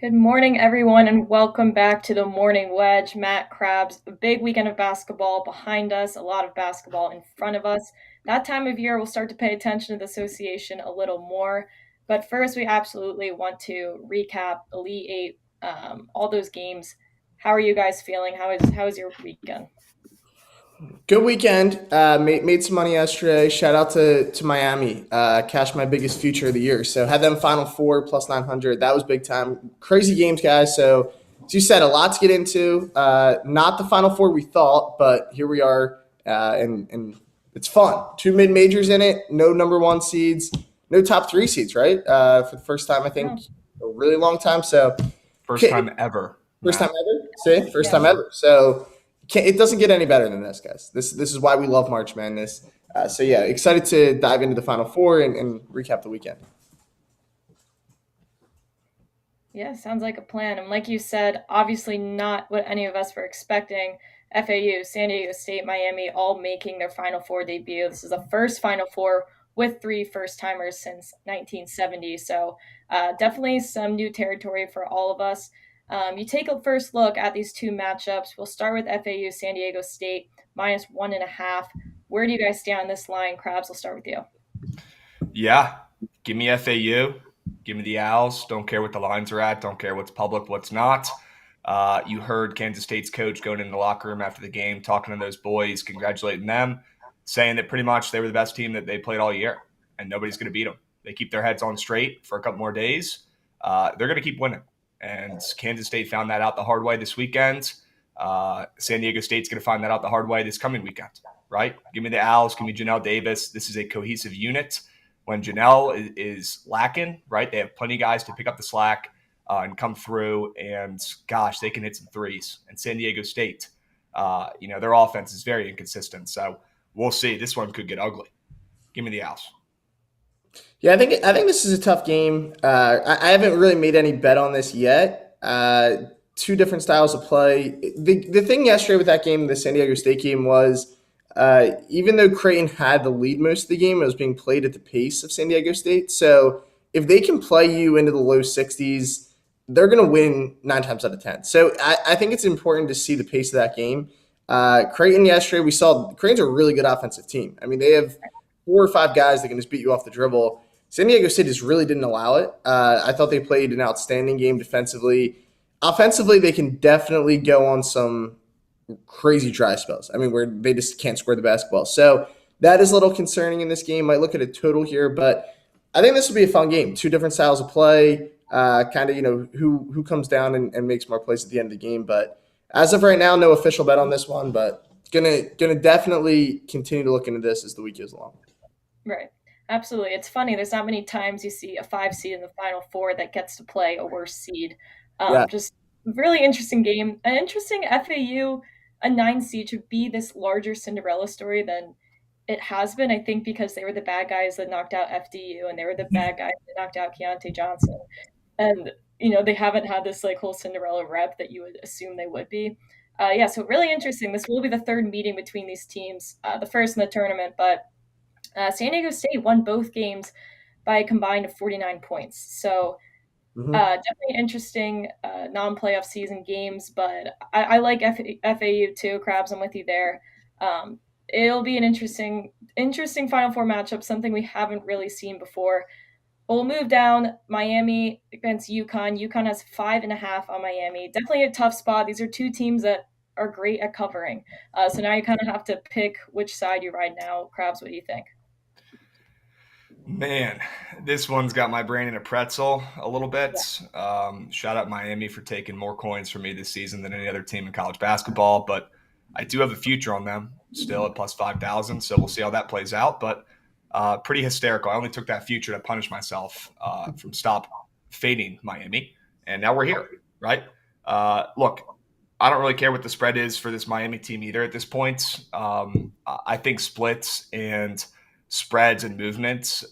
Good morning, everyone, and welcome back to the Morning Wedge. Matt Krabs, a big weekend of basketball behind us, a lot of basketball in front of us. That time of year, we'll start to pay attention to the association a little more. But first, we absolutely want to recap Elite Eight, all those games. How are you guys feeling? How is your weekend? Good weekend. Made some money yesterday. Shout out to Miami. Cashed my biggest future of the year. So had them Final Four plus 900. That was big time. Crazy games, guys. So as you said, a lot to get into. Not the Final Four we thought, but here we are, and it's fun. Two mid majors in it. No number one seeds. No top three seeds. Right. For the first time, I think, No. a really long time. So First time ever, first time Matt. ever. See, first Yeah. time ever. So it doesn't get any better than this, guys. This is why we love March Madness. So yeah, excited to dive into the Final Four and recap the weekend. Yeah, sounds like a plan. And like you said, obviously not what any of us were expecting. FAU, San Diego State, Miami, all making their Final Four debut. This is the first Final Four with three first timers since 1970. So definitely some new territory for all of us. You take a first look at these two matchups. We'll start with FAU, San Diego State, -1.5. Where do you guys stand on this line? Krabs, we'll start with you. Yeah, give me FAU. Give me the Owls. Don't care what the lines are at. Don't care what's public, what's not. You heard Kansas State's coach going in the locker room after the game, talking to those boys, congratulating them, saying that pretty much they were the best team that they played all year, and nobody's going to beat them. They keep their heads on straight for a couple more days. They're going to keep winning. And Kansas State found that out the hard way this weekend. San Diego State's going to find that out the hard way this coming weekend, right? Give me the Owls. Give me Janelle Davis. This is a cohesive unit. When Janelle is lacking, right, they have plenty of guys to pick up the slack and come through. And, gosh, they can hit some threes. And San Diego State, their offense is very inconsistent. So we'll see. This one could get ugly. Give me the Owls. Yeah, I think this is a tough game. I haven't really made any bet on this yet. Two different styles of play. The thing yesterday with that game, the San Diego State game, was even though Creighton had the lead most of the game, it was being played at the pace of San Diego State. So if they can play you into the low 60s, they're going to win 9 times out of 10. So I think it's important to see the pace of that game. Creighton yesterday, we saw Creighton's a really good offensive team. I mean, they have 4 or 5 guys that can just beat you off the dribble. San Diego State just really didn't allow it. I thought they played an outstanding game defensively. Offensively, they can definitely go on some crazy dry spells. I mean, where they just can't score the basketball. So that is a little concerning in this game. Might look at a total here, but I think this will be a fun game. Two different styles of play. Kind of, who comes down and makes more plays at the end of the game. But as of right now, no official bet on this one, but gonna definitely continue to look into this as the week goes along. Right. Absolutely. It's funny. There's not many times you see a 5 seed in the Final Four that gets to play a worse seed. Yeah. Just really interesting game. An interesting FAU, a 9 seed should be this larger Cinderella story than it has been, I think, because they were the bad guys that knocked out FDU and they were the bad guys that knocked out Keontae Johnson. And, they haven't had this like whole Cinderella rep that you would assume they would be. Yeah, so really interesting. This will be the third meeting between these teams, the first in the tournament, but San Diego State won both games by a combined of 49 points. So definitely interesting non-playoff season games, but I like FAU too. Krabs, I'm with you there. It'll be an interesting Final Four matchup, something we haven't really seen before. But we'll move down. Miami against UConn. UConn has 5.5 on Miami. Definitely a tough spot. These are two teams that are great at covering. So now you kind of have to pick which side you ride now. Krabs, what do you think? Man, this one's got my brain in a pretzel a little bit. Shout out Miami for taking more coins from me this season than any other team in college basketball, but I do have a future on them still at plus 5,000, so we'll see how that plays out. But pretty hysterical. I only took that future to punish myself from stop fading Miami, and now we're here, right? Look, I don't really care what the spread is for this Miami team either at this point. I think splits and spreads and movements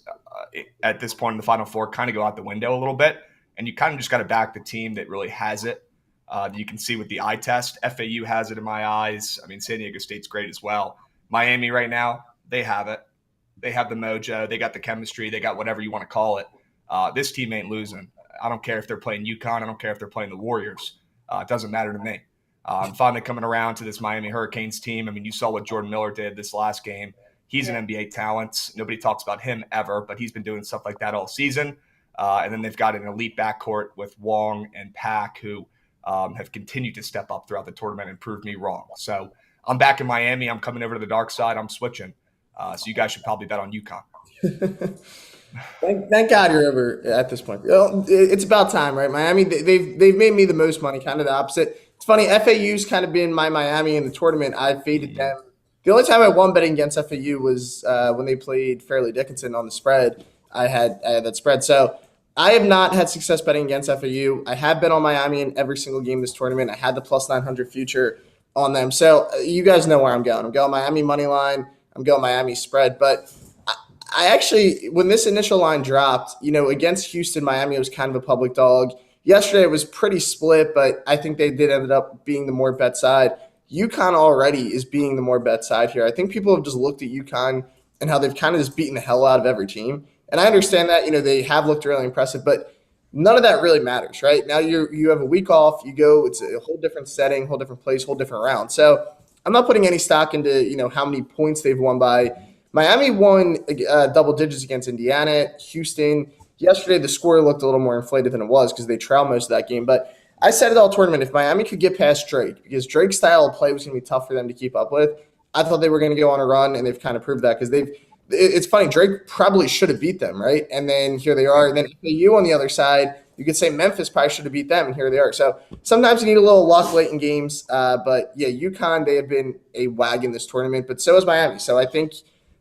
at this point in the Final Four kind of go out the window a little bit, and you kind of just got to back the team that really has it. You can see with the eye test, FAU has it in my eyes. I mean, San Diego State's great as well. Miami right now, they have it. They have the mojo. They got the chemistry. They got whatever you want to call it. This team ain't losing. I don't care if they're playing UConn. I don't care if they're playing the Warriors. It doesn't matter to me. I'm finally coming around to this Miami Hurricanes team. I mean, you saw what Jordan Miller did this last game. He's an NBA talent. Nobody talks about him ever, but he's been doing stuff like that all season. And then they've got an elite backcourt with Wong and Pack, who have continued to step up throughout the tournament and prove me wrong. So I'm back in Miami. I'm coming over to the dark side. I'm switching. So you guys should probably bet on UConn. Thank God you're over at this point. Well, it's about time, right? Miami, they've made me the most money, kind of the opposite. It's funny, FAU's kind of been my Miami in the tournament. I faded them. The only time I won betting against FAU was when they played Fairleigh Dickinson on the spread. I had that spread. So I have not had success betting against FAU. I have been on Miami in every single game this tournament. I had the plus 900 future on them. So you guys know where I'm going. I'm going Miami money line. I'm going Miami spread. But I actually, when this initial line dropped, against Houston, Miami was kind of a public dog. Yesterday it was pretty split, but I think they did end up being the more bet side. UConn already is being the more bet side here. I think people have just looked at UConn and how they've kind of just beaten the hell out of every team. And I understand that, they have looked really impressive, but none of that really matters, right? Now you have a week off, you go, it's a whole different setting, whole different place, whole different round. So I'm not putting any stock into, how many points they've won by. Miami won double digits against Indiana, Houston. Yesterday, the score looked a little more inflated than it was because they trailed most of that game. But I said it all tournament, if Miami could get past Drake, because Drake's style of play was going to be tough for them to keep up with, I thought they were going to go on a run, and they've kind of proved that because it's funny, Drake probably should have beat them, right? And then here they are. And then FAU on the other side, you could say Memphis probably should have beat them, and here they are. So sometimes you need a little luck late in games. But, yeah, UConn, they have been a wagon this tournament, but so is Miami. So I think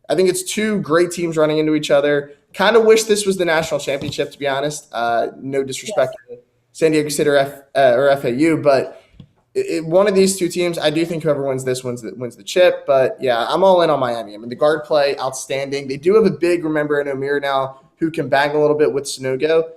it's two great teams running into each other. Kind of wish this was the national championship, to be honest. No disrespect to San Diego State or FAU, but one of these two teams, I do think whoever wins this wins the chip. But, yeah, I'm all in on Miami. I mean, the guard play, outstanding. They do have a big, remember, in Amir now who can bang a little bit with Sonogo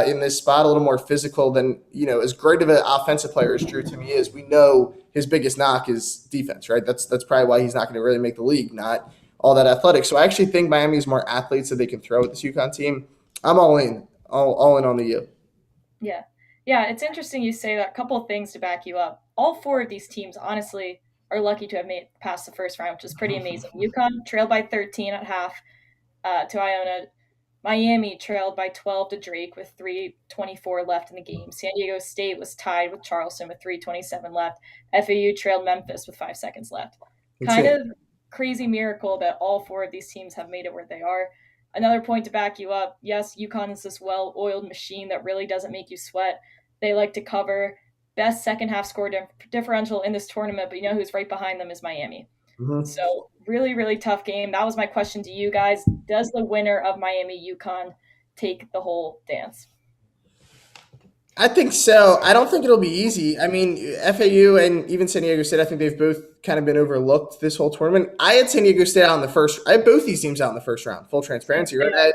in this spot, a little more physical than, as great of an offensive player as Drew Timme is. We know his biggest knock is defense, right? That's probably why he's not going to really make the league, not all that athletic. So I actually think Miami is more athletes that they can throw with this UConn team. I'm all in on the U. Yeah. Yeah, it's interesting you say that. A couple of things to back you up. All four of these teams, honestly, are lucky to have made past the first round, which is pretty amazing. UConn trailed by 13 at half to Iona. Miami trailed by 12 to Drake with 3:24 left in the game. San Diego State was tied with Charleston with 3:27 left. FAU trailed Memphis with 5 seconds left. Kind of crazy miracle that all four of these teams have made it where they are. Another point to back you up, yes, UConn is this well-oiled machine that really doesn't make you sweat. They like to cover. Best second half score differential in this tournament, but you know who's right behind them is Miami. Mm-hmm. So really, really tough game. That was my question to you guys. Does the winner of Miami UConn take the whole dance? I think so. I don't think it'll be easy. I mean, FAU and even San Diego State, I think they've both kind of been overlooked this whole tournament. I had San Diego State out in the first. I had both these teams out in the first round. Full transparency, right?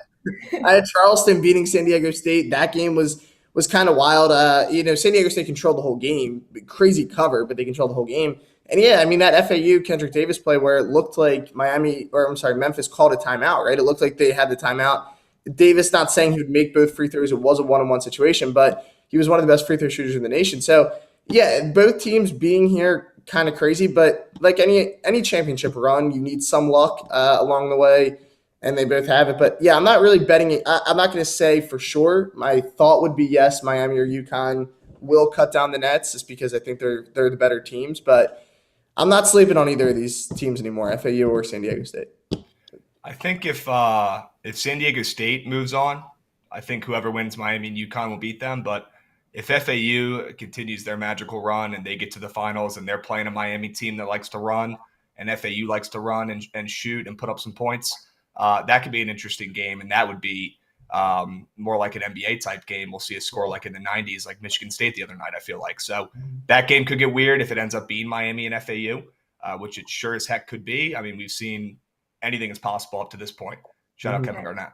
I had Charleston beating San Diego State. That game was kind of wild. San Diego State controlled the whole game. Crazy cover, but they controlled the whole game. And yeah, I mean that FAU Kendrick Davis play where it looked like Memphis called a timeout, right? It looked like they had the timeout. Davis, not saying he would make both free throws. It was a one-on-one situation, but he was one of the best free throw shooters in the nation. So, yeah, both teams being here kind of crazy, but like any championship run, you need some luck along the way, and they both have it. But, yeah, I'm not really betting it. I'm not going to say for sure. My thought would be yes, Miami or UConn will cut down the nets just because I think they're the better teams. But I'm not sleeping on either of these teams anymore, FAU or San Diego State. I think if San Diego State moves on, I think whoever wins Miami and UConn will beat them. But if FAU continues their magical run and they get to the finals and they're playing a Miami team that likes to run and FAU likes to run and shoot and put up some points, that could be an interesting game. And that would be more like an NBA type game. We'll see a score like in the 90s, like Michigan State the other night, I feel like. So that game could get weird if it ends up being Miami and FAU, which it sure as heck could be. I mean, we've seen anything is possible up to this point. Shout out Kevin Garnett.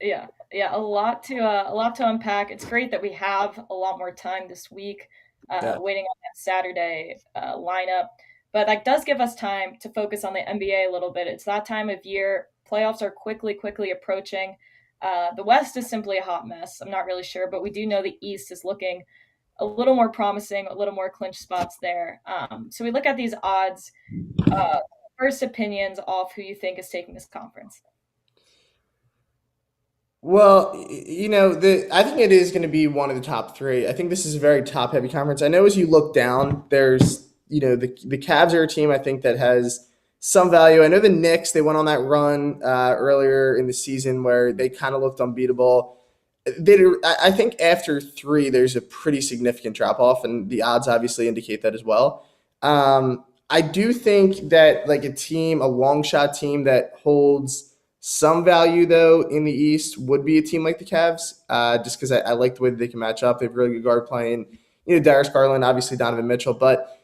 Yeah, a lot to unpack. It's great that we have a lot more time this week, waiting on that Saturday lineup. But that does give us time to focus on the NBA a little bit. It's that time of year. Playoffs are quickly approaching. The West is simply a hot mess. I'm not really sure, but we do know the East is looking a little more promising, a little more clinch spots there. So we look at these odds. First opinions off who you think is taking this conference. Well, I think it is going to be one of the top three. I think this is a very top heavy conference. I know as you look down, there's the Cavs are a team I think that has some value. I know the Knicks, they went on that run earlier in the season where they kind of looked unbeatable. I think after three, there's a pretty significant drop off, and the odds obviously indicate that as well. I do think that like a long shot team that holds some value though in the East would be a team like the Cavs, just because I like the way that they can match up. They have really good guard playing, Darius Garland, obviously Donovan Mitchell, but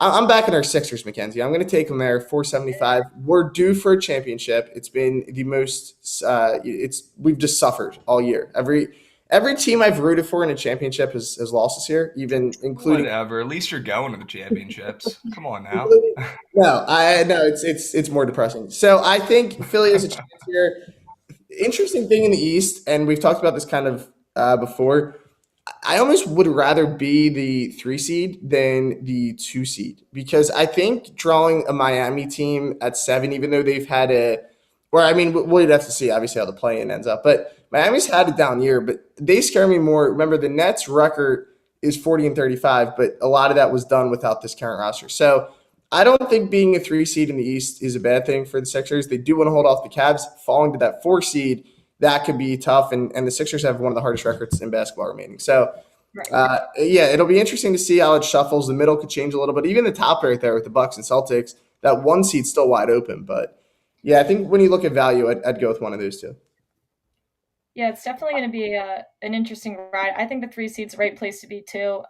I'm backing our Sixers, Mackenzie. I'm going to take them there, 475. We're due for a championship. It's been the most. We've just suffered all year. Every team I've rooted for in a championship has lost this year, even including. Whatever. At least you're going to the championships. Come on now. No, it's more depressing. So I think Philly has a chance here. Interesting thing in the East, and we've talked about this kind of before. I almost would rather be the 3 seed than the 2 seed because I think drawing a Miami team at 7, even though they've had we'd have to see obviously how the play-in ends up, but Miami's had a down year, but they scare me more. Remember, the Nets record is 40-35, but a lot of that was done without this current roster. So I don't think being a 3 seed in the East is a bad thing for the Sixers. They do want to hold off the Cavs. Falling to that 4 seed, that could be tough, and the Sixers have one of the hardest records in basketball remaining. So, it'll be interesting to see how it shuffles. The middle could change a little bit. Even the top right there with the Bucks and Celtics, that 1 seed's still wide open. But, yeah, I think when you look at value, I'd go with one of those two. Yeah, it's definitely going to be an interesting ride. I think the 3 seed's the right place to be, too.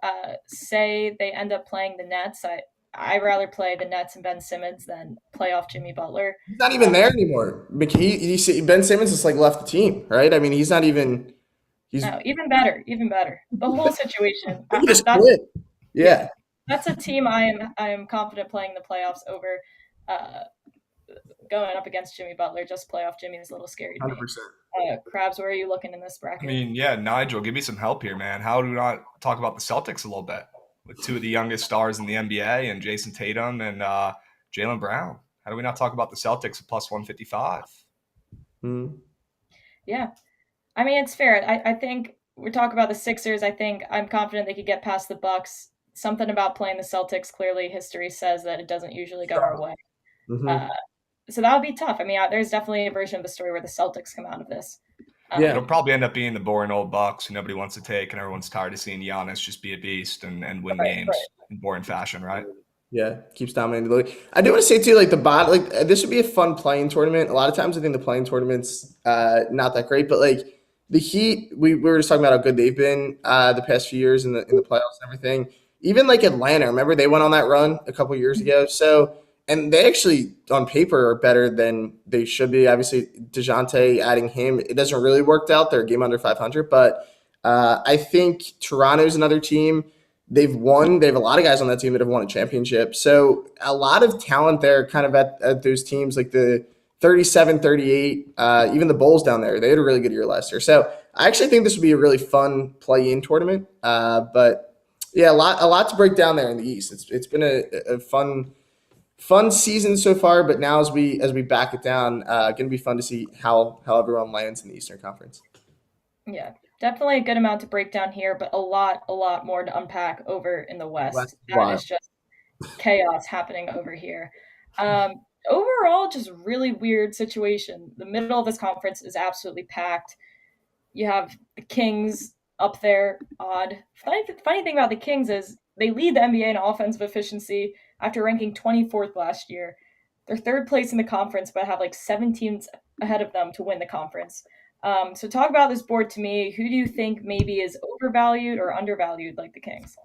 Say they end up playing the Nets. I'd rather play the Nets and Ben Simmons than play off Jimmy Butler. He's not even there anymore. Ben Simmons just like left the team, right? I mean, he's not even. No, even better. The whole situation. He just quit. Yeah, that's a team I am confident playing the playoffs over. Going up against Jimmy Butler, just playoff Jimmy is a little scary to me. 100%. Krabs, where are you looking in this bracket? I mean, yeah, Nigel, give me some help here, man. How do we not talk about the Celtics a little bit? With 2 of the youngest stars in the NBA and Jason Tatum and Jaylen Brown. How do we not talk about the Celtics at plus 155? Mm-hmm. Yeah. I mean, it's fair. I think we talk about the Sixers. I'm confident they could get past the Bucks. Something about playing the Celtics, clearly history says that it doesn't usually go our way. Mm-hmm. So that would be tough. I mean, there's definitely a version of the story where the Celtics come out of this. It'll probably end up being the boring old Bucks who nobody wants to take, and everyone's tired of seeing Giannis just be a beast and win games in boring fashion, right? Yeah, keeps dominating the league. I do want to say too, this would be a fun playing tournament. A lot of times, I think the playing tournament's not that great, but like the Heat, we were just talking about how good they've been the past few years in the playoffs and everything. Even like Atlanta, remember they went on that run a couple years ago. So. And they actually, on paper, are better than they should be. Obviously, DeJounte, adding him, it doesn't really work out. They're a game under 500. But I think Toronto's another team. They've won. They have a lot of guys on that team that have won a championship. So a lot of talent there kind of at those teams, like the 37, 38, even the Bulls down there. They had a really good year last year. So I actually think this would be a really fun play-in tournament. But, yeah, a lot to break down there in the East. It's been a fun season so far, but now as we back it down, going to be fun to see how everyone lands in the Eastern Conference. Yeah, definitely a good amount to break down here, but a lot more to unpack over in the West. That is just chaos happening over here. Overall, just really weird situation. The middle of this conference is absolutely packed. You have the Kings up there, odd. Funny thing about the Kings is they lead the NBA in offensive efficiency after ranking 24th last year. They're 3rd place in the conference, but have like 7 teams ahead of them to win the conference. So talk about this board to me. Who do you think maybe is overvalued or undervalued like the Kings?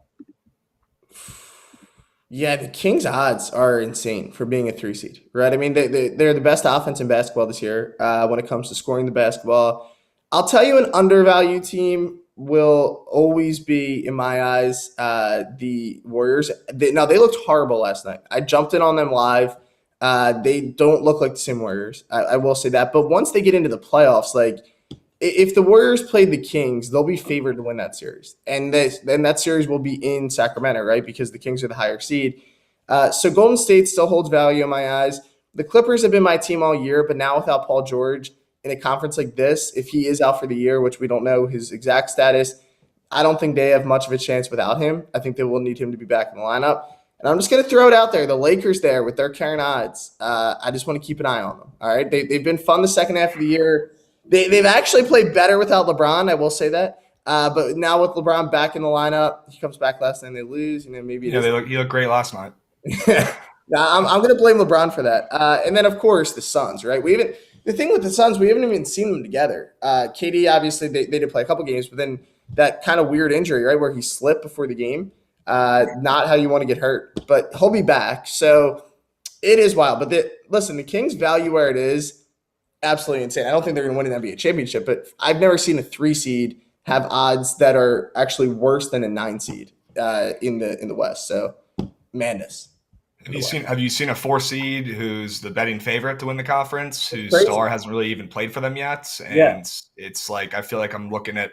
Yeah, the Kings' odds are insane for being a 3 seed, right? I mean, they're the best offense in basketball this year when it comes to scoring the basketball. I'll tell you an undervalued team will always be, in my eyes, the Warriors. They looked horrible last night. I jumped in on them live. They don't look like the same Warriors. I will say that. But once they get into the playoffs, like if the Warriors played the Kings, they'll be favored to win that series, and that series will be in Sacramento, right? Because the Kings are the higher seed. So Golden State still holds value in my eyes. The Clippers have been my team all year, but now without Paul George in a conference like this, if he is out for the year, which we don't know his exact status, I don't think they have much of a chance without him. I think they will need him to be back in the lineup. And I'm just going to throw it out there. The Lakers there with their current odds. I just want to keep an eye on them. All right. They've been fun the second half of the year. They've actually played better without LeBron. I will say that. But now with LeBron back in the lineup, he comes back last night and they lose. Maybe it he looked great last night. Now I'm going to blame LeBron for that. And then, of course, the Suns, right? The thing with the Suns, we haven't even seen them together. KD, obviously, they did play a couple games, but then that kind of weird injury, right, where he slipped before the game. Not how you want to get hurt, but he'll be back. So it is wild. But listen, the Kings value where it is absolutely insane. I don't think they're going to win an NBA championship, but I've never seen a 3 seed have odds that are actually worse than a 9 seed in the West. So madness. Have you seen a 4 seed who's the betting favorite to win the conference, whose Crazy. star hasn't really even played for them yet? And Yeah. It's like I feel like I'm looking at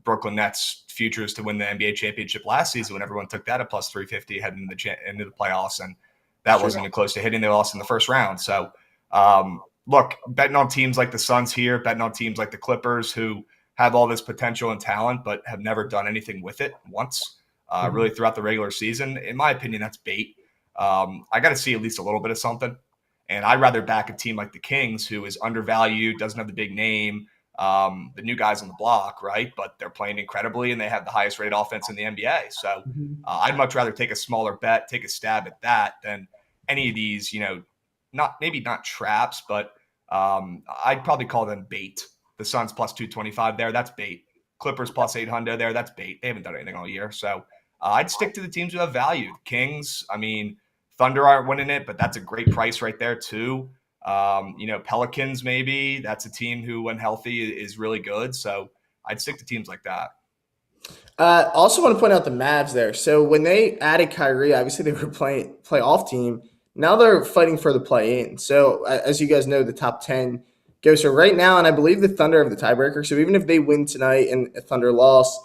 Brooklyn Nets futures to win the NBA championship last season when everyone took that at plus 350 heading into the playoffs, and that wasn't even close to hitting. They lost in the first round. So look, betting on teams like the Suns here, betting on teams like the Clippers who have all this potential and talent but have never done anything with it once. Really throughout the regular season. In my opinion, that's bait. I got to see at least a little bit of something. And I'd rather back a team like the Kings, who is undervalued, doesn't have the big name, the new guys on the block, right? But they're playing incredibly, and they have the highest rated offense in the NBA. So I'd much rather take a smaller bet, take a stab at that than any of these, maybe not traps, but I'd probably call them bait. The Suns plus 225 there, that's bait. Clippers plus 800 there, that's bait. They haven't done anything all year. So I'd stick to the teams who have value. Kings, Thunder aren't winning it, but that's a great price right there too. Pelicans maybe. That's a team who, when healthy, is really good. So I'd stick to teams like that. Also want to point out the Mavs there. So when they added Kyrie, obviously they were playing playoff team. Now they're fighting for the play-in. So as you guys know, the top 10 goes. So right now, and I believe the Thunder have the tiebreaker. So even if they win tonight and Thunder lost,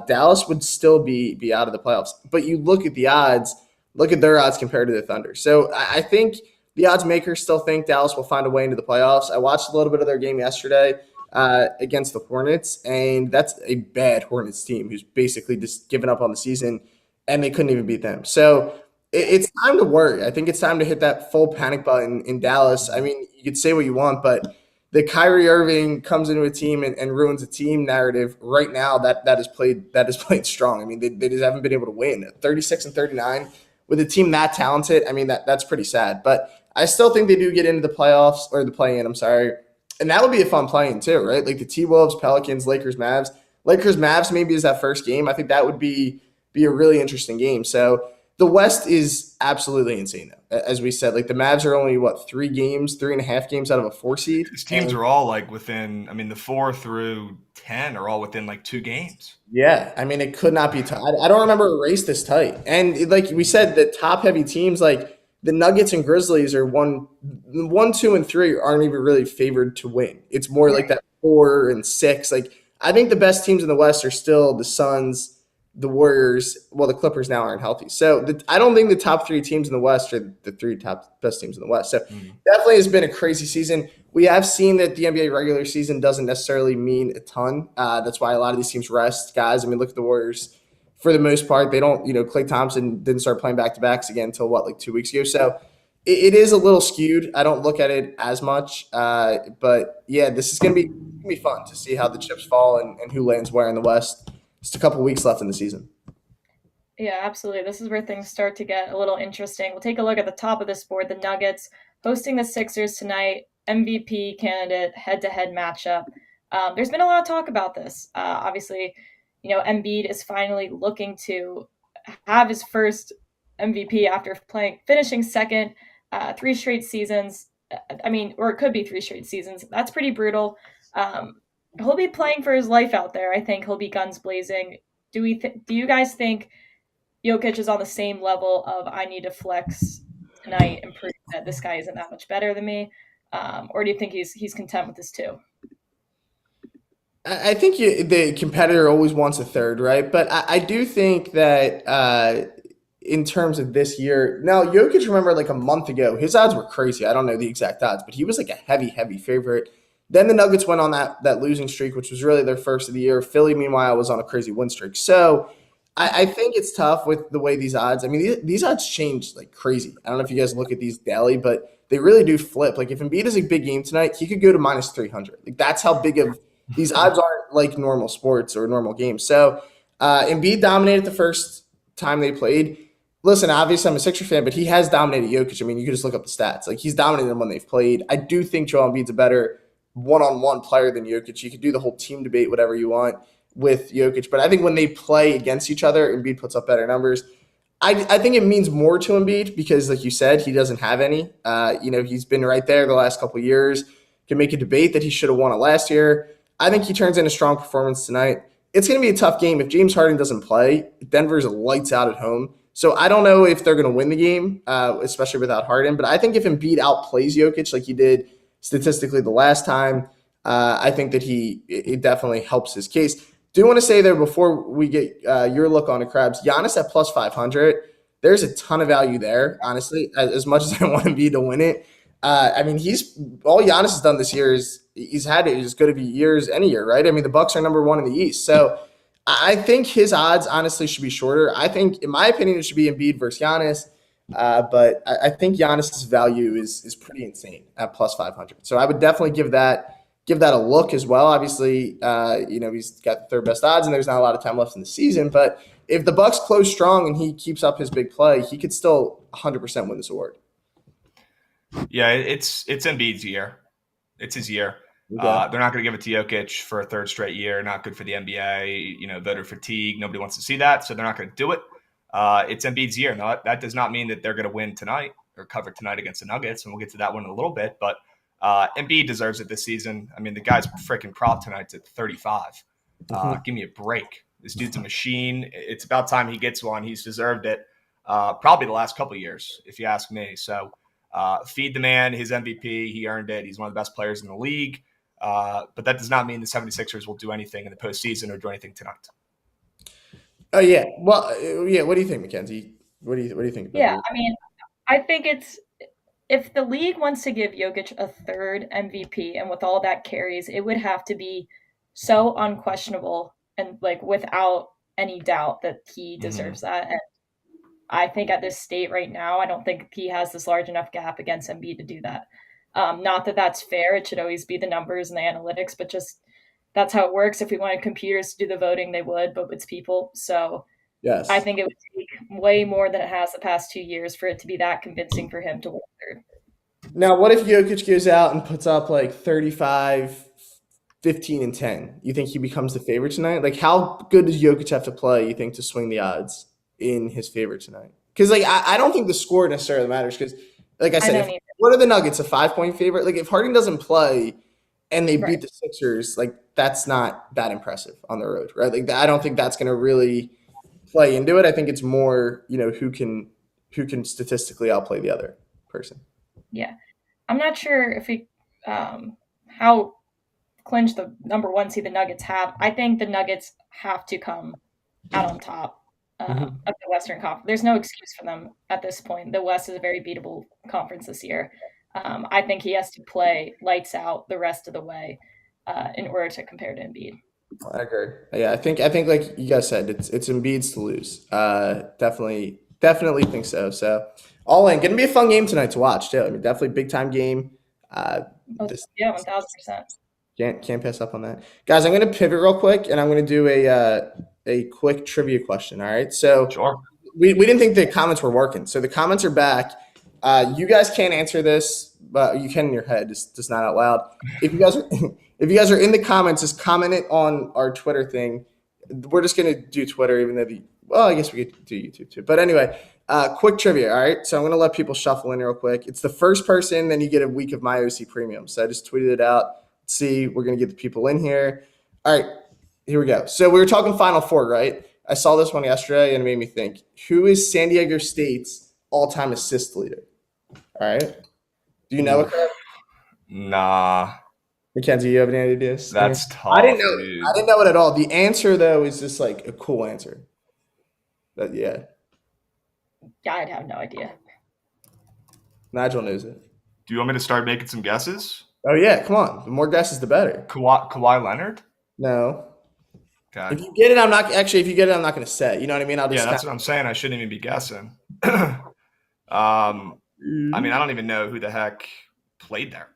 Dallas would still be out of the playoffs. But you look at the odds, look at their odds compared to the Thunder. So I think the odds makers still think Dallas will find a way into the playoffs. I watched a little bit of their game yesterday against the Hornets, and that's a bad Hornets team who's basically just given up on the season, and they couldn't even beat them. So it's time to worry. I think it's time to hit that full panic button in Dallas. You could say what you want, but the Kyrie Irving comes into a team and ruins a team narrative right now that is played strong. They just haven't been able to win. 36-39 with a team that talented. That's pretty sad. But I still think they do get into the playoffs or the play-in. I'm sorry, and that would be a fun play-in too, right? Like the T-Wolves, Pelicans, Lakers, Mavs. Lakers, Mavs maybe is that first game. I think that would be a really interesting game. So the West is absolutely insane, though. As we said, like the Mavs are only 3.5 games out of a 4 seed. These teams are all like within. The 4 through 10 are all within like 2 games. Yeah, it could not be tight. I don't remember a race this tight. And like we said, the top heavy teams like the Nuggets and Grizzlies are 1, 2, and 3 aren't even really favored to win. It's more like that 4 and 6. Like I think the best teams in the West are still the Suns, the Warriors. Well, the Clippers now aren't healthy. So I don't think the top 3 teams in the West are the 3 top best teams in the West. So definitely has been a crazy season. We have seen that the NBA regular season doesn't necessarily mean a ton. That's why a lot of these teams rest guys. Look at the Warriors. For the most part, they don't, Klay Thompson didn't start playing back-to-backs again until 2 weeks ago. So it is a little skewed. I don't look at it as much. But yeah, this is going to be fun to see how the chips fall and who lands where in the West. Just a couple weeks left in the season. Yeah, absolutely. This is where things start to get a little interesting. We'll take a look at the top of this board. The Nuggets hosting the Sixers tonight. MVP candidate head-to-head matchup. There's been a lot of talk about this. Obviously, Embiid is finally looking to have his first MVP after finishing second 3 straight seasons. Or it could be 3 straight seasons. That's pretty brutal. He'll be playing for his life out there. I think he'll be guns blazing. Do you guys think Jokic is on the same level of I need to flex tonight and prove that this guy isn't that much better than me? Or do you think he's content with this too? I think the competitor always wants a third, right? But I do think that in terms of this year, now Jokic, remember like a month ago, his odds were crazy. I don't know the exact odds, but he was like a heavy, heavy favorite. Then the Nuggets went on that losing streak, which was really their first of the year. Philly, meanwhile, was on a crazy win streak. So I think it's tough with the way these odds. I mean, these odds change like crazy. I don't know if you guys look at these daily, but they really do flip. Like if Embiid is a big game tonight, he could go to minus 300. Like that's how big of these odds aren't like normal sports or normal games. So Embiid dominated the first time they played. Listen, obviously I'm a Sixers fan, but he has dominated Jokic. I mean, you can just look up the stats. Like he's dominated them when they've played. I do think Joel Embiid's a better one-on-one player than Jokic. You could do the whole team debate, whatever you want with Jokic, but I think when they play against each other, Embiid puts up better numbers. I think it means more to Embiid because, like you said, he doesn't have any. He's been right there the last couple of years. Can make a debate that he should have won it last year. I think he turns in a strong performance tonight. It's going to be a tough game if James Harden doesn't play. Denver's lights out at home, so I don't know if they're going to win the game, especially without Harden. But I think if Embiid outplays Jokic like he did statistically the last time, I think that it definitely helps his case. Do want to say there before we get your look on the Krabs, Giannis at plus 500. There's a ton of value there, honestly. As much as I want Embiid to win it, I mean, he's all Giannis has done this year is he's had it as good of a year as any year, right? I mean, the Bucks are number one in the East, so I think his odds honestly should be shorter. I think, in my opinion, it should be Embiid versus Giannis, but I think Giannis's value is pretty insane at plus 500. So I would definitely give that a look as well. Obviously, he's got the third best odds, and there's not a lot of time left in the season. But if the Bucks close strong and he keeps up his big play, he could still 100% win this award. Yeah, it's Embiid's year. It's his year. Okay. They're not going to give it to Jokic for a third straight year. Not good for the NBA. Voter fatigue. Nobody wants to see that, so they're not going to do it. It's Embiid's year. Now, that does not mean that they're going to win tonight or cover tonight against the Nuggets, and we'll get to that one in a little bit. But Embiid deserves it this season. I mean, the guy's freaking prop tonight's at 35. Give me a break. This dude's a machine. It's about time he gets one. He's deserved it probably the last couple of years, if you ask me. So feed the man, his MVP. He earned it. He's one of the best players in the league. But that does not mean the 76ers will do anything in the postseason or do anything tonight. Oh, yeah. Well, yeah. What do you think, Mackenzie? What do you think about Yeah, I mean, I think if the league wants to give Jokic a third MVP and with all that carries, it would have to be so unquestionable and like without any doubt that he deserves that. And I think at this state right now, I don't think he has this large enough gap against Embiid to do that. Not that that's fair. It should always be the numbers and the analytics, but just that's how it works. If we wanted computers to do the voting, they would, but it's people. So Yes. I think it would take way more than it has the past 2 years for it to be that convincing for him to win third. Now, what if Jokic goes out and puts up like 35, 15, and 10? You think he becomes the favorite tonight? Like, how good does Jokic have to play, you think, to swing the odds in his favor tonight? Because, like, I don't think the score necessarily matters because, like I said, what are the Nuggets, a 5-point favorite? Like, if Harden doesn't play and they beat the Sixers, like, that's not that impressive on the road, right? Like, I don't think that's going to really play into it. I think it's more, who can statistically outplay the other person. Yeah. I'm not sure if how clinched the number one seed the Nuggets have. I think the Nuggets have to come out on top of the Western Conference. There's no excuse for them at this point. The West is a very beatable conference this year. I think he has to play lights out the rest of the way in order to compare to Embiid. I agree. Yeah, I think like you guys said, it's Embiid's to lose. Definitely think so. So all in, gonna be a fun game tonight to watch too. I mean, definitely big time game. Yeah, 1,000%. Can't pass up on that, guys. I'm gonna pivot real quick, and I'm gonna do a quick trivia question. All right, so sure. We didn't think the comments were working, so the comments are back. You guys can't answer this, but you can in your head, just not out loud. If you guys are in the comments, just comment it on our Twitter thing. We're just gonna do Twitter, even though I guess we could do YouTube too. But anyway, quick trivia. All right, so I'm gonna let people shuffle in real quick. It's the first person, then you get a week of my OC Premium. So I just tweeted it out. Let's see, we're gonna get the people in here. All right, here we go. So we were talking Final Four, right? I saw this one yesterday and it made me think. Who is San Diego State's all-time assist leader? All right. Do you know it? Nah. Mackenzie, you have any ideas? That's I didn't tough, know it. I dude. didn't know it at all. The answer though is just like a cool answer. Yeah, Yeah, I'd have no idea. Nigel knows it. Do you want me to start making some guesses? Oh yeah, come on. The more guesses, the better. Kawhi Leonard? No. Okay. If you get it, I'm not actually. If you get it, I'm not going to say. You know what I mean? I'll Yeah, just. that's what I'm saying. I shouldn't even be guessing. I mean, I don't even know who the heck played there.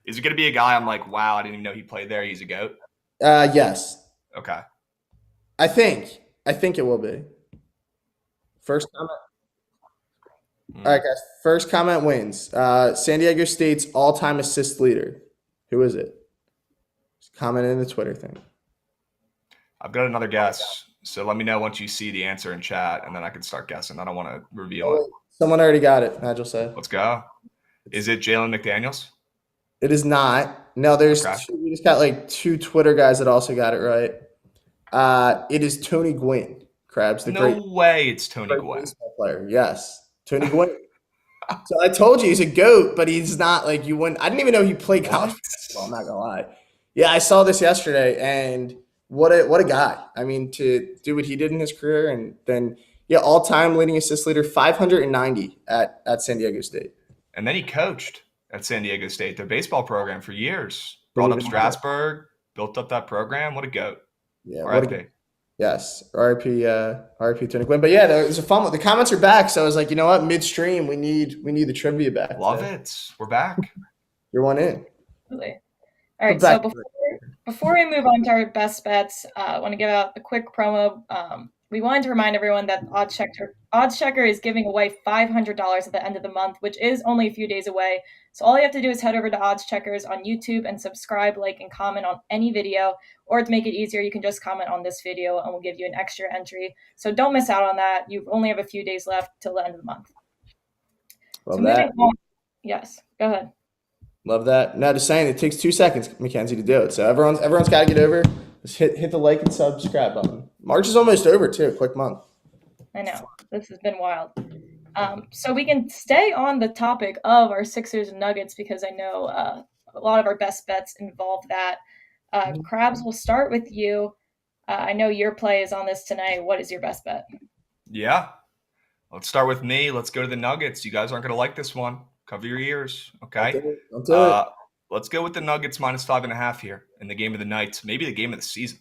Is it going to be a guy I'm like, wow, I didn't even know he played there. He's a GOAT? Yes. Okay. I think. I think it will be. First comment. All right, guys. First comment wins. San Diego State's all-time assist leader. Who is it? Just comment in the Twitter thing. I've got another guess. So let me know once you see the answer in chat, and then I can start guessing. I don't want to reveal it. Someone already got it, Nigel said. Let's go. Is it Jalen McDaniels? It is not. No, there's Okay. two, we just got like 2 Twitter guys that also got it right. It is Tony Gwynn, Krabs, the No way it's Tony great Gwynn. baseball player. Yes, Tony Gwynn. So I told you he's a GOAT, but he's not like you wouldn't. I didn't even know he played college basketball. I'm not gonna lie. Yeah, I saw this yesterday, and what a guy. I mean, to do what he did in his career, and then all-time leading assist leader, 590 at San Diego State. And then he coached at San Diego State, their baseball program, for years. Brought up Strasburg, built up that program. What a GOAT. Yeah, RIP. Yes, RIP Tony Gwynn. But yeah, there was a fun one. The comments are back, so I was like, you know what? Midstream, we need the trivia back. Love it. We're back. You're one in. Absolutely. All right, so before we move on to our best bets, I want to give out the quick promo. We wanted to remind everyone that OddsChecker is giving away $500 at the end of the month, which is only a few days away. So all you have to do is head over to OddsCheckers on YouTube and subscribe, like, and comment on any video. Or to make it easier, you can just comment on this video and we'll give you an extra entry. So don't miss out on that. You only have a few days left till the end of the month. Love that. Moving on. Yes, go ahead. Love that. No, just saying, it takes 2 seconds, Mackenzie, to do it. So everyone's got to get over. Just hit the like and subscribe button. March is almost over too. Quick month. I know. This has been wild. So we can stay on the topic of our Sixers and Nuggets because I know a lot of our best bets involve that. Krabs, we'll start with you. I know your play is on this tonight. What is your best bet? Yeah. Let's start with me. Let's go to the Nuggets. You guys aren't going to like this one. Cover your ears, okay? Don't do it. Let's go with the Nuggets -5.5 here in the game of the night, maybe the game of the season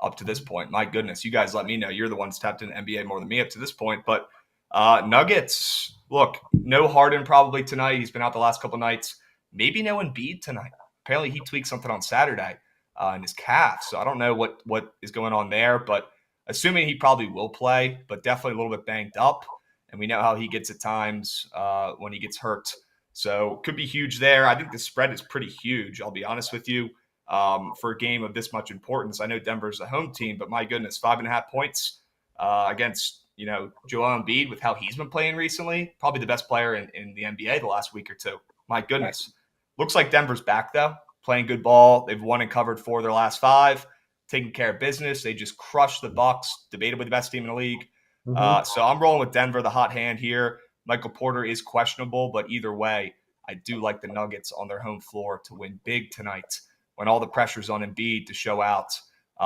up to this point. My goodness, you guys let me know. You're the ones tapped in NBA more than me up to this point. But Nuggets, look, no Harden probably tonight. He's been out the last couple nights. Maybe no Embiid tonight. Apparently he tweaked something on Saturday in his calf. So I don't know what is going on there, but assuming he probably will play, but definitely a little bit banged up. And we know how he gets at times when he gets hurt. So could be huge there. I think the spread is pretty huge, I'll be honest with you, for a game of this much importance. I know Denver's the home team, but my goodness, 5.5 points against, Joel Embiid with how he's been playing recently. Probably the best player in the NBA the last week or two. My goodness. Looks like Denver's back, though, playing good ball. They've won and covered 4 of their last 5, taking care of business. They just crushed the Bucks, debatably the best team in the league. So I'm rolling with Denver, the hot hand here. Michael Porter is questionable, but either way, I do like the Nuggets on their home floor to win big tonight when all the pressure's on Embiid to show out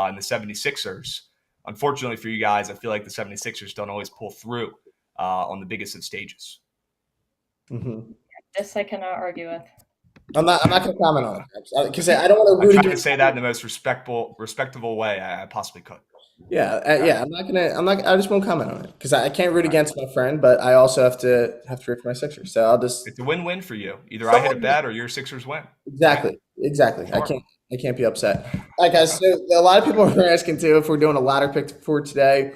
in the 76ers. Unfortunately for you guys, I feel like the 76ers don't always pull through on the biggest of stages. Mm-hmm. This I cannot argue with. I'm not going to comment on it because I don't want to. I'm trying to say that in the most respectable way I possibly could. Yeah. I just won't comment on it because I can't root against my friend, but I also have to root for my Sixers. So I'll just. It's a win-win for you. Either I hit a bet or your Sixers win. Exactly. Sure. I can't be upset. All right, guys. So a lot of people are asking too if we're doing a ladder pick for today.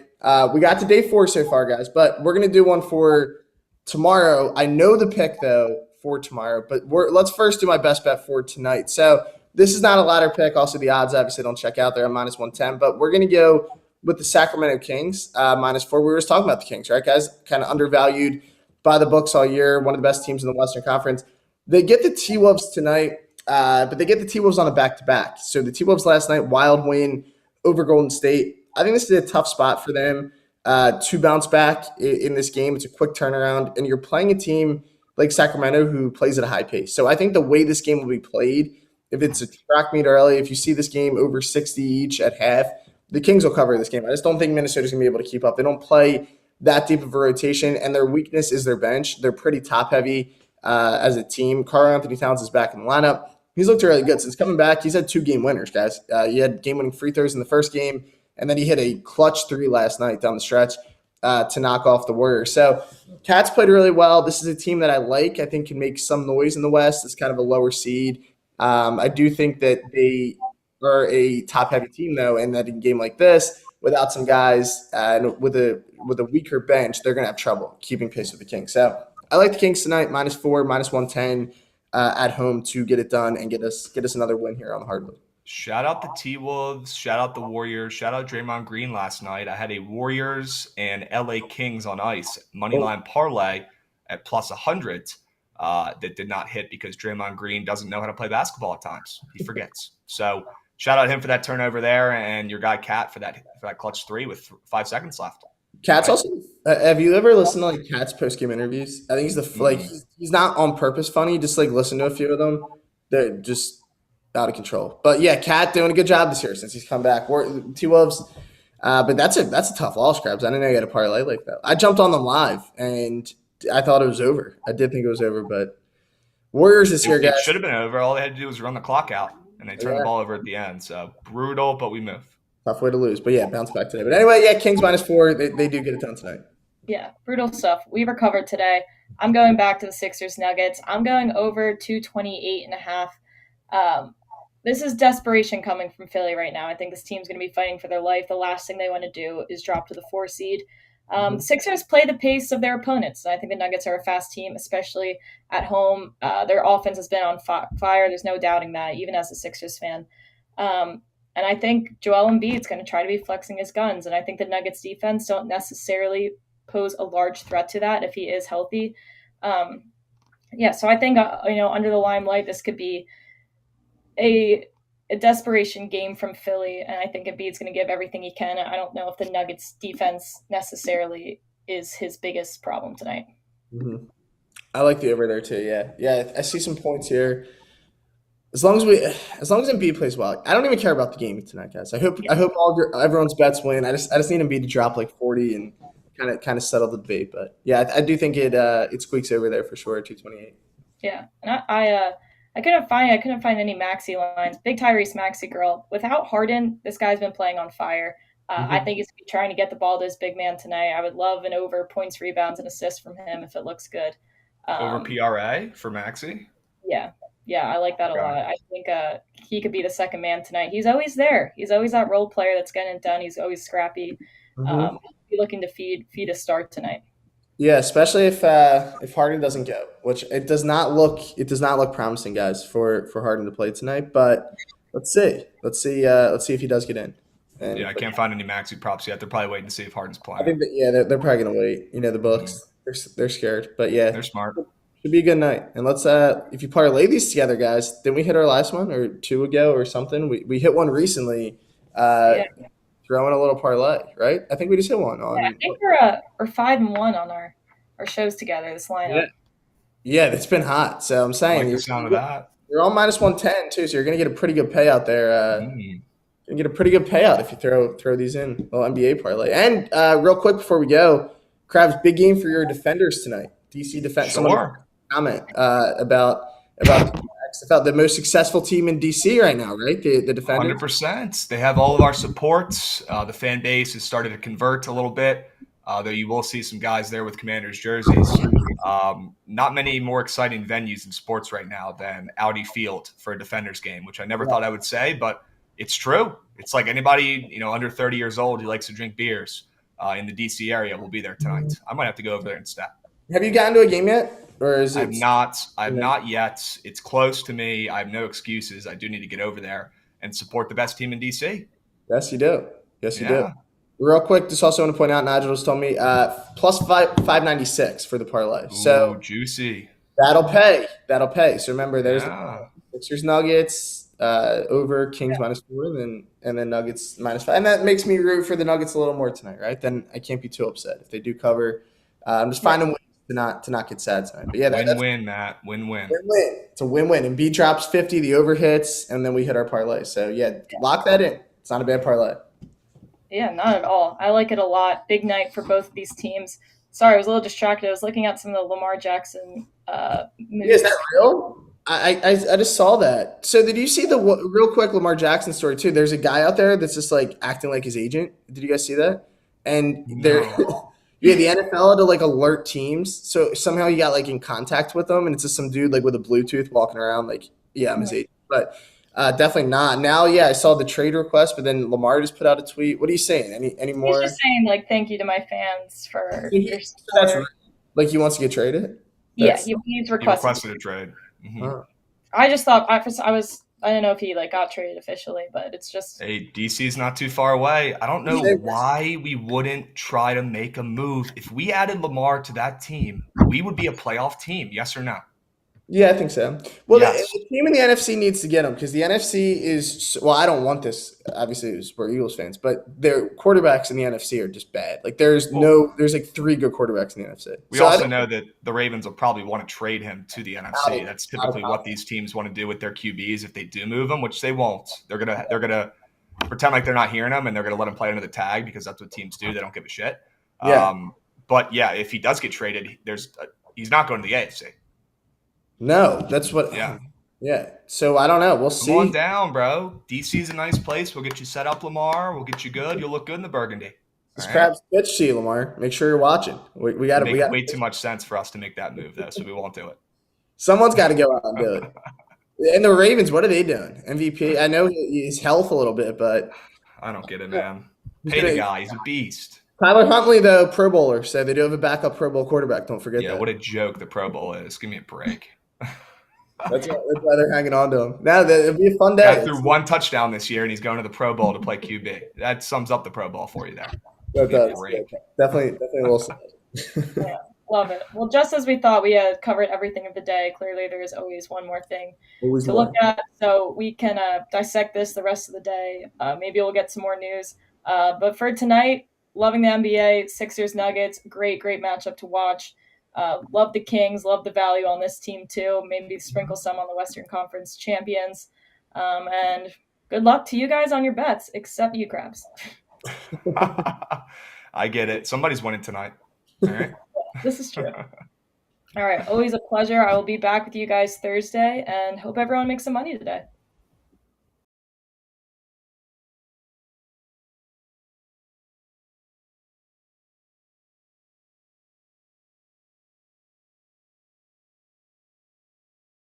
We got to day 4 so far, guys, but we're gonna do one for tomorrow. I know the pick though for tomorrow, but let's first do my best bet for tonight. So this is not a ladder pick. Also, the odds obviously don't check out there. I'm -110, but we're gonna go with the Sacramento Kings -4. We were just talking about the Kings, right, guys? Kind of undervalued by the books all year. One of the best teams in the Western Conference. They get the T-Wolves tonight. But they get the T-Wolves on a back-to-back. So the T-Wolves last night, wild win over Golden State. I think this is a tough spot for them to bounce back in this game. It's a quick turnaround, and you're playing a team like Sacramento who plays at a high pace. So I think the way this game will be played if it's a track meet early, if you see this game over 60 each at half, the Kings will cover this game. I just don't think Minnesota's going to be able to keep up. They don't play that deep of a rotation, and their weakness is their bench. They're pretty top heavy as a team. Karl Anthony Towns is back in the lineup. He's looked really good since coming back. He's had 2 game winners, guys. He had game-winning free throws in the first game, and then he hit a clutch 3 last night down the stretch to knock off the Warriors. So Cats played really well. This is a team that I like. I think can make some noise in the West. It's kind of a lower seed. I do think that they are a top-heavy team, though, and that in a game like this, without some guys and with a weaker bench, they're going to have trouble keeping pace with the Kings. So I like the Kings tonight, -4, -110 at home to get it done and get us another win here on the hardwood. Shout out the T-Wolves. Shout out the Warriors. Shout out Draymond Green last night. I had a Warriors and LA Kings on ice moneyline parlay at +100 that did not hit because Draymond Green doesn't know how to play basketball at times. He forgets. So shout out him for that turnover there, and your guy Cat for that clutch 3 with 5 seconds left. Cat's also. Have you ever listened to like Cat's post game interviews? I think he's not on purpose funny. Just like listen to a few of them. They're just out of control. But yeah, Cat doing a good job this year since he's come back. T-Wolves. But that's a tough loss, Krabs. I didn't know you had a parlay like that. I jumped on them live and I thought it was over. I did think it was over, but Warriors this year, guys. It should have been over. All they had to do was run the clock out, and they turned the ball over at the end. So brutal, but we move. Tough way to lose. But yeah, bounce back today. But anyway, yeah, Kings -4. They do get it done tonight. Yeah, brutal stuff. We recovered today. I'm going back to the Sixers Nuggets. I'm going over 228.5. This is desperation coming from Philly right now. I think this team's going to be fighting for their life. The last thing they want to do is drop to the 4 seed. Sixers play the pace of their opponents. I think the Nuggets are a fast team, especially at home. Their offense has been on fire. There's no doubting that, even as a Sixers fan. And I think Joel Embiid's going to try to be flexing his guns. And I think the Nuggets defense don't necessarily pose a large threat to that if he is healthy. So I think, under the limelight, this could be a desperation game from Philly. And I think Embiid's going to give everything he can. I don't know if the Nuggets defense necessarily is his biggest problem tonight. Mm-hmm. I like the over there too. Yeah. I see some points here. As long as Embiid plays well, I don't even care about the game tonight, guys. I hope everyone's bets win. I just need Embiid to drop like 40 and kind of settle the debate. But yeah, I do think it squeaks over there for sure. 228. Yeah, and I couldn't find any Maxey lines. Big Tyrese Maxey girl. Without Harden, this guy's been playing on fire. I think he's trying to get the ball to his big man tonight. I would love an over points, rebounds, and assists from him if it looks good. Over PRA for Maxey? Yeah, I like that a lot. I think he could be the second man tonight. He's always there. He's always that role player that's getting it done. He's always scrappy. Be looking to feed a start tonight. Yeah, especially if Harden doesn't go, which it does not look promising, guys, for Harden to play tonight. But let's see if he does get in. I can't find any Maxey props yet. They're probably waiting to see if Harden's playing. I think they're probably gonna wait. The books, they're scared, but yeah, they're smart. Should be a good night. And let's if you parlay these together, guys, didn't we hit our last one or 2 ago or something? We hit one recently. Throwing a little parlay, right? I think we just hit one on. I think we're 5-1 on our shows together. This lineup. Yeah, it's been hot. So I'm saying you're sound of that. You're on -110 too, so you're gonna get a pretty good payout there. You're gonna get a pretty good payout if you throw these in. Well, NBA parlay. And real quick before we go, Krabs, big game for your defenders tonight. DC defense. Sure. Comment about the most successful team in DC right now, right? The Defenders. 100%. They have all of our supports. The fan base has started to convert a little bit, though you will see some guys there with Commanders jerseys. Not many more exciting venues in sports right now than Audi Field for a Defenders game, which I never thought I would say, but it's true. It's like anybody under 30 years old who likes to drink beers in the DC area will be there tonight. I might have to go over there instead. Have you gotten to a game yet? Or is it? I've not yet. It's close to me. I have no excuses. I do need to get over there and support the best team in DC. Yes, you do. You do. Real quick, just also want to point out, Nigel just told me plus 596 for the parlay. So juicy. That'll pay. So remember, there's Sixers Nuggets over Kings -4, and then Nuggets -5, and that makes me root for the Nuggets a little more tonight, right? Then I can't be too upset if they do cover. I'm just finding ways to not get sad tonight. But yeah, that's Win-win, Matt. Win-win. win-win. It's a win-win. And B drops 50, the over hits, and then we hit our parlay. So yeah, lock that in. It's not a bad parlay. Yeah, not at all. I like it a lot. Big night for both of these teams. Sorry, I was a little distracted. I was looking at some of the Lamar Jackson Yeah, is moves. that real? I just saw that. So did you see the real quick Lamar Jackson story too? There's a guy out there that's just like acting like his agent. Did you guys see that? And they're No. yeah, the NFL had to like alert teams. So somehow he got like in contact with them, and it's just some dude like with a Bluetooth walking around like, yeah, I'm his agent. But definitely not. Now, yeah, I saw the trade request, but then Lamar just put out a tweet. What are you saying? Any He's more? just saying like thank you to my fans for your That's support. like he wants to get traded. Yeah, That's he's He requested. requested a trade. huh. I just thought I don't know if he like got traded officially, but it's just Hey, DC's not too far away. I don't know why we wouldn't try to make a move. If we added Lamar to that team, we would be a playoff team. Yes or no? Yeah, I think so. Well, Yes. the team in the NFC needs to get him because the NFC is well. I don't want this. Obviously, we're Eagles fans, but their quarterbacks in the NFC are just bad. Like there's like three good quarterbacks in the NFC. We So I also think know that the Ravens will probably want to trade him to the NFC. That's typically not a what these teams want to do with their QBs if they do move them, which they won't. They're gonna pretend like they're not hearing them, and they're gonna let him play under the tag because that's what teams do. They don't give a shit. Yeah. But yeah, if he does get traded, he's not going to the AFC. No, that's what. Yeah. Yeah. So I don't know. We'll Come on see. down, bro. DC's a nice place. We'll get you set up, Lamar. We'll get you good. You'll look good in the burgundy. This All right? Krabs pitch to you, Lamar. Make sure you're watching. We got Make we got way too much sense for us to make that move, though, so we won't do it. someone's got to go out and do it. And the Ravens, what are they doing? MVP. I know his health a little bit, but I don't get it, man. Pay the guy. He's a beast. Tyler Huntley, the Pro Bowler, said they do have a backup Pro Bowl quarterback. Don't forget Yeah, that. what a joke the Pro Bowl is. Give me a break. That's why they're hanging on to him. Now it'll be a fun day. Guy threw one touchdown this year, and he's going to the Pro Bowl to play QB. That sums up the Pro Bowl for you there. That Give me a does. break. Definitely a little sad. yeah, love it. Well, just as we thought, we had covered everything of the day. Clearly, there is always one more thing Always to more. look at, so we can dissect this the rest of the day. Maybe we'll get some more news. But for tonight, loving the NBA, Sixers Nuggets, great matchup to watch. Love the Kings, love the value on this team too. Maybe sprinkle some on the Western Conference champions. And good luck to you guys on your bets, except you, Krabs. I get it. Somebody's winning tonight. All right. This is true. All right, always a pleasure. I will be back with you guys Thursday, and hope everyone makes some money today.